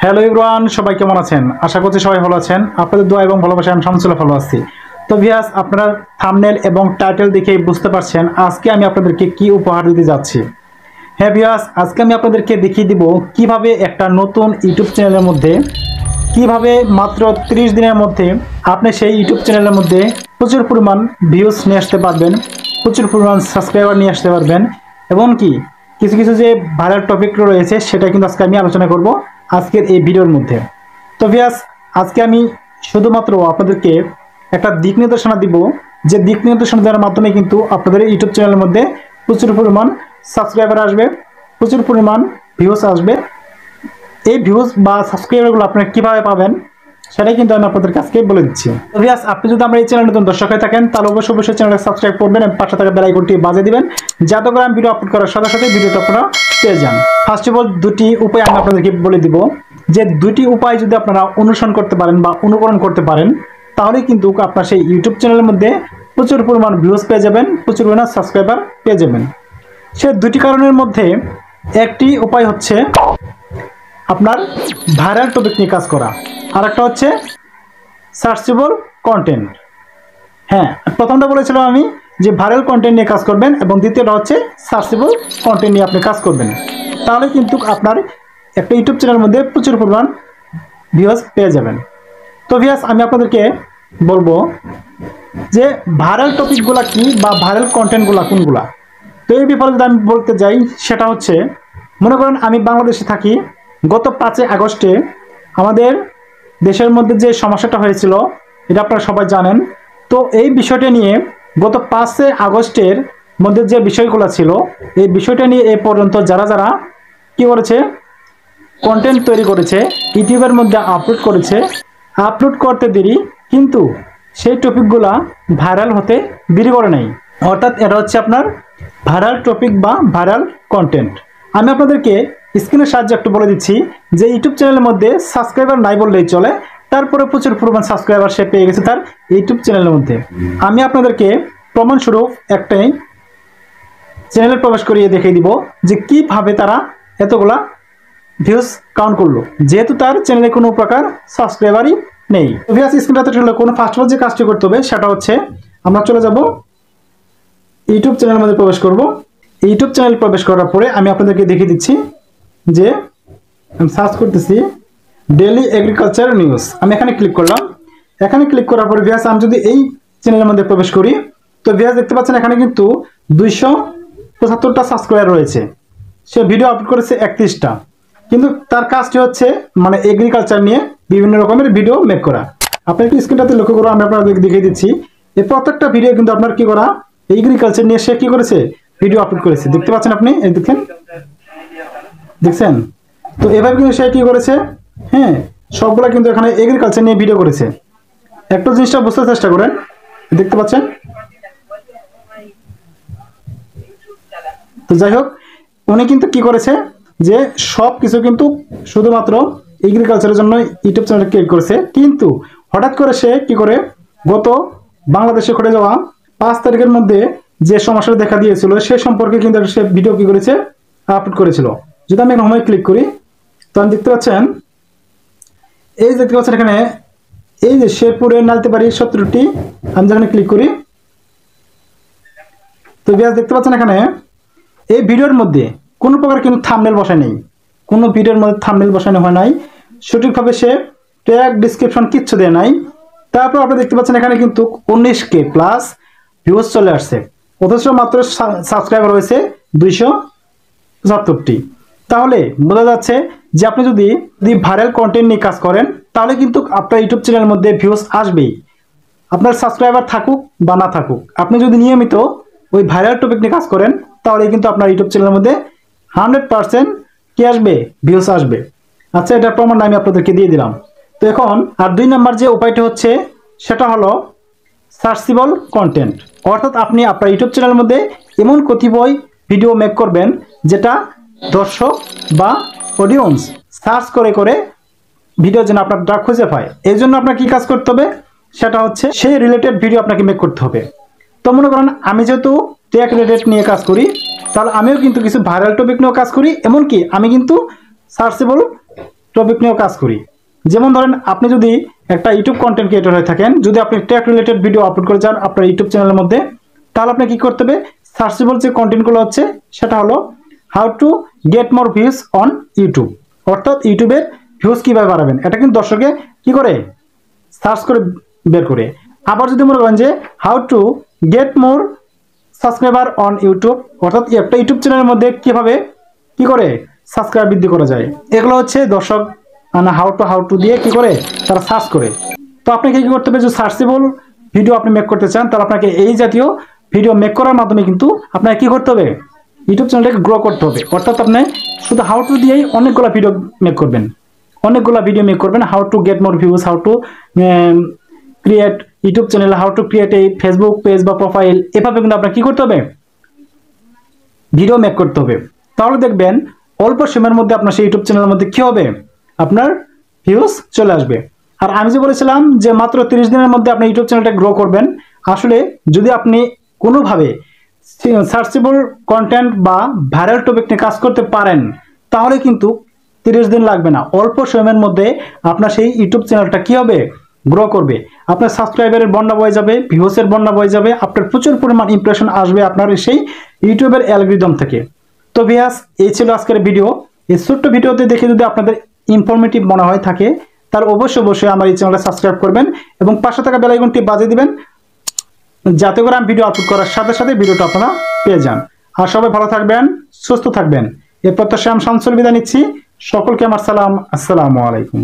Hello everyone, সবাই কেমন আছেন? আশা করছি সবাই ভালো আছেন। আপনাদের দোয়া এবং ভালোবাসা আমি শামসুল্লাহ ভালো আছি। তো ভিউয়ার্স, আপনারা থাম্বনেল এবং টাইটেল দেখেই বুঝতে পারছেন আজকে আমি আপনাদেরকে কি উপহার দিতে যাচ্ছি। হ্যাঁ ভিউয়ার্স, আজকে আমি আপনাদেরকে দেখিয়ে দিব কিভাবে একটা নতুন ইউটিউব চ্যানেলের মধ্যে কিভাবে মাত্র 30 দিনের মধ্যে আপনি সেই ইউটিউব চ্যানেলের মধ্যে প্রচুর পরিমাণ ভিউজ নিয়ে আসতে পারবেন, প্রচুর পরিমাণ সাবস্ক্রাইবার নিয়ে আসতে পারবেন। এবং কি কিছু কিছু যে ভাইরাল টপিক রয়েছে সেটা কিন্তু আজকে আমি আলোচনা করব আজকের এই ভিডিওর মধ্যে। তো ভিউয়ার্স, আজকে আমি শুধুমাত্র আপনাদেরকে একটা দিক নির্দেশনা দিব, যে দিক নির্দেশনা দেওয়ার মাধ্যমে কিন্তু আপনাদের ইউটিউব চ্যানেলের মধ্যে প্রচুর পরিমাণ সাবস্ক্রাইবার আসবে, প্রচুর পরিমাণ ভিউজ আসবে। এই ভিউজ বা সাবস্ক্রাইবারগুলো আপনারা কীভাবে পাবেন সেটাই কিন্তু আমি আপনাদের কাছে বলে দিচ্ছি। তো ভিউয়ার্স, আপনি যদি আমার এই চ্যানেলে নতুন দর্শক হয়ে থাকেন তাহলে অবশ্যই চ্যানেলটা সাবস্ক্রাইব করবেন এবং পাশে থাকা বেল আইকনটি বাজিয়ে দিবেন, যাতে করে আমি ভিডিও আপলোড করার সাথে সাথে ভিডিওটা আপনারা পেয়ে যান। ফার্স্ট অফ অল দুটি উপায় আমি আপনাদেরকে বলে দিব, যে দুটি উপায় যদি আপনারা অনুসরণ করতে পারেন বা অনুকরণ করতে পারেন তাহলে কিন্তু আপনার সেই ইউটিউব চ্যানেলের মধ্যে প্রচুর পরিমাণ ভিউজ পেয়ে যাবেন, প্রচুর পরিমাণ সাবস্ক্রাইবার পেয়ে যাবেন। সে দুটি কারণের মধ্যে একটি উপায় হচ্ছে আপনার ভাইরাল টপিক নিয়ে কাজ করা, আর একটা হচ্ছে সার্চেবল কন্টেন্ট। হ্যাঁ, প্রথমটা বলেছিলাম আমি যে ভাইরাল কন্টেন্ট নিয়ে কাজ করবেন এবং দ্বিতীয়টা হচ্ছে সার্চেবল কন্টেন্ট নিয়ে আপনি কাজ করবেন। তাহলে কিন্তু আপনার একটা ইউটিউব চ্যানেলের মধ্যে প্রচুর পরিমাণ ভিউয়ার্স পেয়ে যাবেন। তো ভিউয়ার্স, আমি আপনাদেরকে বলবো যে ভাইরাল টপিকগুলো কি বা ভাইরাল কন্টেন্টগুলো কোনগুলা। তো এই ব্যাপারে যদি আমি বলতে যাই সেটা হচ্ছে, মনে করেন আমি বাংলাদেশে থাকি। গত 5 আগস্টে আমাদের দেশের মধ্যে যে সমস্যাটা হয়েছিল এটা আপনারা সবাই জানেন। তো এই বিষয়টা নিয়ে গত 5 আগস্টের মধ্যে যে বিষয়গুলো ছিল এই বিষয়টা নিয়ে এ পর্যন্ত যারা যারা কী করেছে, কন্টেন্ট তৈরি করেছে, ইউটিউবের মধ্যে আপলোড করেছে, আপলোড করতে দেরি কিন্তু সেই টপিকগুলা ভাইরাল হতে দেরি করে নাই। অর্থাৎ এটা হচ্ছে আপনার ভাইরাল টপিক বা ভাইরাল কন্টেন্ট। আমি আপনাদেরকে স্ক্রিনের সাহায্যে একটু বলে দিচ্ছি যে ইউটিউব চ্যানেলের মধ্যে সাবস্ক্রাইবার নাই বললেই চলে, তারপরে প্রচুর পরিমাণ সাবস্ক্রাইবার সে পেয়ে গেছে তার ইউটিউব চ্যানেলের মধ্যে। আমি আপনাদেরকে প্রমাণস্বরূপ একটাই চ্যানেলে প্রবেশ করিয়ে দেখিয়ে দিব যে কিভাবে তারা এতগুলা ভিউজ কাউন্ট করলো, যেহেতু তার চ্যানেলে কোনো প্রকার সাবস্ক্রাইবারই নেই। ভিউয়ার্স, স্ক্রিনটাতে কোনো ফার্স্ট যে কাজটি করতে হবে সেটা হচ্ছে আমরা চলে যাব ইউটিউব চ্যানেলের মধ্যে প্রবেশ করব। ইউটিউব চ্যানেল প্রবেশ করার পরে আমি আপনাদেরকে দেখিয়ে দিচ্ছি যে আমি সার্চ করতেছি ডেইলি এগ্রিকালচার নিউজ। আমি এখানে ক্লিক করলাম। এখানে ক্লিক করার পরে ভিউয়ার্স, আমি যদি এই চ্যানেলের মধ্যে প্রবেশ করি তো ভিউয়ার্স দেখতে পাচ্ছেন এখানে কিন্তু 275টা সাবস্ক্রাইবার রয়েছে। সে ভিডিও আপলোড করেছে 31টা, কিন্তু তার কাজটি হচ্ছে মানে এগ্রিকালচার নিয়ে বিভিন্ন রকমের ভিডিও মেক করা। আপনি একটু স্ক্রিনটাতে লক্ষ্য করো, আমি আপনাদের দেখিয়ে দিচ্ছি এই প্রত্যেকটা ভিডিও কিন্তু আপনার কি করা, এগ্রিকালচার নিয়ে সে কি করেছে ভিডিও আপলোড করেছে। দেখতে পাচ্ছেন আপনি, এই দেখছেন তো এভাবে কিন্তু সে কি করেছে, হ্যাঁ সবগুলা কিন্তু এখানে এগ্রিকালচার নিয়ে ভিডিও করেছে। একটা জিনিসটা বুঝতে চেষ্টা করেন, দেখতে পাচ্ছেন। তো যাই হোক, উনি কিন্তু কি করেছে যে সব কিছু কিন্তু শুধুমাত্র এগ্রিকালচারের জন্য ইউটিউব চ্যানেল ক্রিয়েট করেছে, কিন্তু হঠাৎ করে সে কি করে গত বাংলাদেশে ঘটে যাওয়া 5 তারিখের মধ্যে যে সমস্যাটা দেখা দিয়েছিল সে সম্পর্কে কিন্তু সে ভিডিও কি করেছে আপলোড করেছিল। যদি আমি হোমে ক্লিক করি তো আমি দেখতে পাচ্ছেন, এই দেখতে পাচ্ছেন এখানে এই যে শেরপুরের নালতেবাড়ি 17টি, আমি যেখানে ক্লিক করি তো ভিউয়ার্স দেখতে পাচ্ছেন এখানে এই ভিডিওর মধ্যে কোনো প্রকার কিন্তু থাম্বনেল বসায় নেই, কোনো ভিডিওর মধ্যে থাম্বনেল বসানো হয় নাই, সঠিকভাবে সে ট্যাগ ডিসক্রিপশন কিচ্ছু দেয় নাই। তারপর আপনি দেখতে পাচ্ছেন এখানে কিন্তু 19K প্লাস ভিউজ চলে আসছে, অথচ মাত্র সাবস্ক্রাইবার রয়েছে 277টি। তাহলে বোঝা যাচ্ছে যে আপনি যদি ভাইরাল কন্টেন্ট নিয়ে কাজ করেন তাহলে কিন্তু আপনার ইউটিউব চ্যানেলের মধ্যে ভিউজ আসবেই, আপনার সাবস্ক্রাইবার থাকুক বা না থাকুক। আপনি যদি নিয়মিত ওই ভাইরাল টপিক নিয়ে কাজ করেন তাহলে কিন্তু আপনার ইউটিউব চ্যানেলের মধ্যে 100% কি আসবে, ভিউজ আসবে। আচ্ছা, এটার প্রমাণ আমি আপনাদেরকে দিয়ে দিলাম। তো এখন আর 2 নম্বর যে উপায়টা হচ্ছে সেটা হলো সার্চেবল কন্টেন্ট। অর্থাৎ আপনি আপনার ইউটিউব চ্যানেলের মধ্যে এমন কতিপয় ভিডিও মেক করবেন যেটা দর্শক বা অডিয়েন্স সার্চ করে করে ভিডিও যেন আপনার খুঁজে পায়। এই জন্য আপনার কি কাজ করতে হবে সেটা হচ্ছে সেই রিলেটেড ভিডিও আপনাকে মেক করতে হবে। তো মনে করেন আমি যেহেতু টেক রিলেটেড নিয়ে কাজ করি, তাহলে আমিও কিন্তু কিছু ভাইরাল টপিক নিয়েও কাজ করি, এমনকি আমি কিন্তু সার্চেবল টপিক নিয়েও কাজ করি। যেমন ধরেন আপনি যদি একটা ইউটিউব কন্টেন্ট ক্রিয়েটর হয়ে থাকেন, যদি আপনি টেক রিলেটেড ভিডিও আপলোড করে যান আপনার ইউটিউব চ্যানেলের মধ্যে, তাহলে আপনি কি করতে হবে, সার্চেবল যে কন্টেন্টগুলো হচ্ছে সেটা হলো how to get more views on YouTube, অর্থাৎ ইউটিউবের ভিউজ কীভাবে বাড়াবেন, এটা কিন্তু দর্শকে কি করে সার্চ করে বের করে। আবার যদি মনে করেন যে how to get more subscriber on YouTube, অর্থাৎ একটা ইউটিউব চ্যানেলের মধ্যে কীভাবে কি করে সাবস্ক্রাইব বৃদ্ধি করা যায়, এগুলো হচ্ছে দর্শক মানে হাউ টু দিয়ে কি করে তারা সার্চ করে। তো আপনাকে কি করতে হবে, যে সার্চেবল ভিডিও আপনি মেক করতে চান তাহলে আপনাকে এই জাতীয় ভিডিও মেক করার মাধ্যমে কিন্তু আপনাকে কি করতে হবে, ইউটিউব চ্যানেলটাকে গ্রো করতে হবে। অর্থাৎ আপনি শুধু হাউ টু দিয়েই অনেকগুলো ভিডিও মেক করবেন, how to get more views, how to create YouTube channel, how to create এই ফেসবুক পেজ বা প্রোফাইল, এভাবে কিন্তু আপনার কি করতে হবে, ভিডিও মেক করতে হবে। তাহলে দেখবেন অল্প সময়ের মধ্যে আপনার সেই ইউটিউব চ্যানেলের মধ্যে কি হবে, আপনার ভিউজ চলে আসবে। আর আমি যে বলেছিলাম যে মাত্র 30 দিনের মধ্যে আপনি ইউটিউব চ্যানেলটা গ্রো করবেন, আসলে যদি আপনি কোনোভাবে সার্চেবল কন্টেন্ট বা ভাইরাল টপিক নিয়ে কাজ করতে পারেন তাহলে কিন্তু 30 দিন লাগবে না, অল্প সময়ের মধ্যে আপনার সেই ইউটিউব চ্যানেলটা কি হবে, গ্রো করবে। আপনার সাবস্ক্রাইবারের বন্যা বয়ে যাবে, ভিউসের বন্যা বয়ে যাবে, আপনার প্রচুর পরিমাণ ইমপ্রেশন আসবে আপনার সেই ইউটিউবের অ্যালগরিদম থেকে। তো ভিউয়ার্স, এই ছিল আজকের ভিডিও। এই ছোট্ট ভিডিওতে দেখে যদি আপনাদের ইনফরমেটিভ মনে হয় থাকে তাহলে অবশ্যই আমার এই চ্যানেলটা সাবস্ক্রাইব করবেন এবং পাশে থাকা বেল আইকনটি বাজিয়ে দিবেন, যাতে করে আমি ভিডিও আপলোড করার সাথে সাথে ভিডিওটা আপনারা পেয়ে যান। আর সবাই ভালো থাকবেন, সুস্থ থাকবেন। এর প্রত্যাশায় আমি শামসুল বিদায় নিচ্ছি। সকলকে আমার সালাম, আসসালামু আলাইকুম।